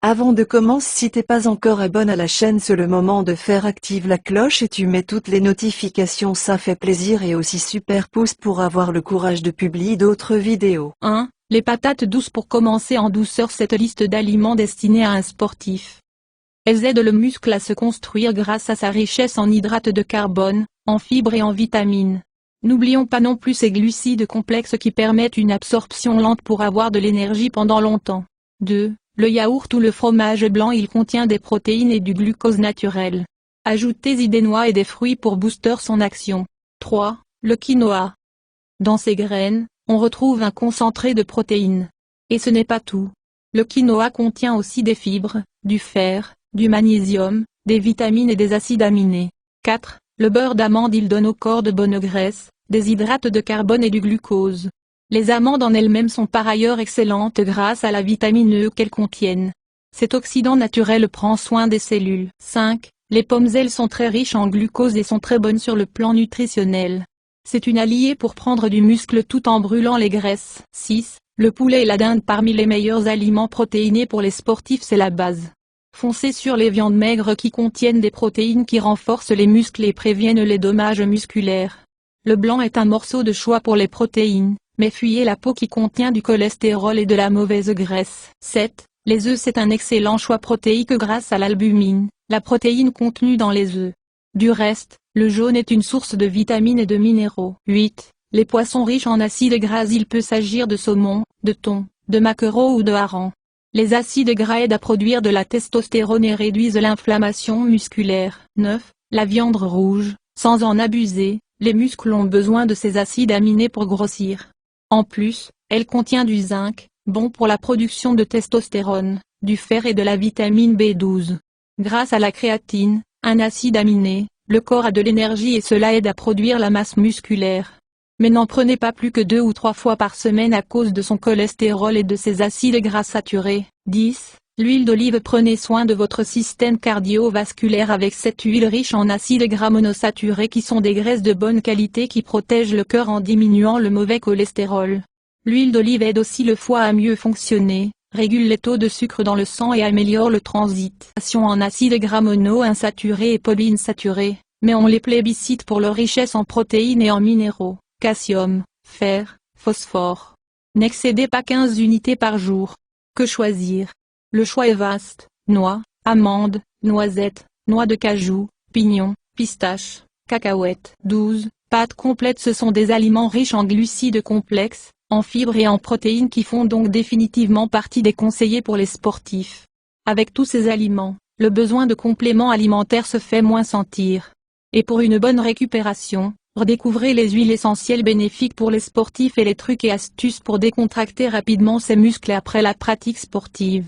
Avant de commencer, si t'es pas encore abonné à la chaîne, c'est le moment de faire active la cloche et tu mets toutes les notifications, ça fait plaisir, et aussi super pouce pour avoir le courage de publier d'autres vidéos. 1. Les patates douces. Pour commencer en douceur cette liste d'aliments destinés à un sportif. Elles aident le muscle à se construire grâce à sa richesse en hydrates de carbone, en fibres et en vitamines. N'oublions pas non plus ces glucides complexes qui permettent une absorption lente pour avoir de l'énergie pendant longtemps. 2. Le yaourt ou le fromage blanc. Il contient des protéines et du glucose naturel. Ajoutez-y des noix et des fruits pour booster son action. 3. Le quinoa. Dans ces graines, on retrouve un concentré de protéines. Et ce n'est pas tout. Le quinoa contient aussi des fibres, du fer, du magnésium, des vitamines et des acides aminés. 4. Le beurre d'amande. Il donne au corps de bonnes graisses, des hydrates de carbone et du glucose. Les amandes en elles-mêmes sont par ailleurs excellentes grâce à la vitamine E qu'elles contiennent. Cet oxydant naturel prend soin des cellules. 5. Les pommes. Elles sont très riches en glucose et sont très bonnes sur le plan nutritionnel. C'est une alliée pour prendre du muscle tout en brûlant les graisses. 6. Le poulet et la dinde. Parmi les meilleurs aliments protéinés pour les sportifs, c'est la base. Foncez sur les viandes maigres qui contiennent des protéines qui renforcent les muscles et préviennent les dommages musculaires. Le blanc est un morceau de choix pour les protéines, mais fuyez la peau qui contient du cholestérol et de la mauvaise graisse. 7. Les œufs. C'est un excellent choix protéique grâce à l'albumine, la protéine contenue dans les œufs. Du reste, le jaune est une source de vitamines et de minéraux. 8. Les poissons riches en acides gras. Il peut s'agir de saumon, de thon, de maquereau ou de hareng. Les acides gras aident à produire de la testostérone et réduisent l'inflammation musculaire. 9. La viande rouge. Sans en abuser, les muscles ont besoin de ces acides aminés pour grossir. En plus, elle contient du zinc, bon pour la production de testostérone, du fer et de la vitamine B12. Grâce à la créatine, un acide aminé, le corps a de l'énergie et cela aide à produire la masse musculaire. Mais n'en prenez pas plus que 2 ou 3 fois par semaine à cause de son cholestérol et de ses acides gras saturés. 10. L'huile d'olive. Prenez soin de votre système cardiovasculaire avec cette huile riche en acides gras monosaturés qui sont des graisses de bonne qualité qui protègent le cœur en diminuant le mauvais cholestérol. L'huile d'olive aide aussi le foie à mieux fonctionner, régule les taux de sucre dans le sang et améliore le transit en acides gras monoinsaturés et polyinsaturés, mais on les plébiscite pour leur richesse en protéines et en minéraux, calcium, fer, phosphore. N'excédez pas 15 unités par jour. Que choisir? Le choix est vaste: noix, amandes, noisettes, noix de cajou, pignons, pistaches, cacahuètes. 12. Pâtes complètes. Ce sont des aliments riches en glucides complexes, en fibres et en protéines qui font donc définitivement partie des conseillers pour les sportifs. Avec tous ces aliments, le besoin de compléments alimentaires se fait moins sentir. Et pour une bonne récupération, redécouvrez les huiles essentielles bénéfiques pour les sportifs et les trucs et astuces pour décontracter rapidement ses muscles après la pratique sportive.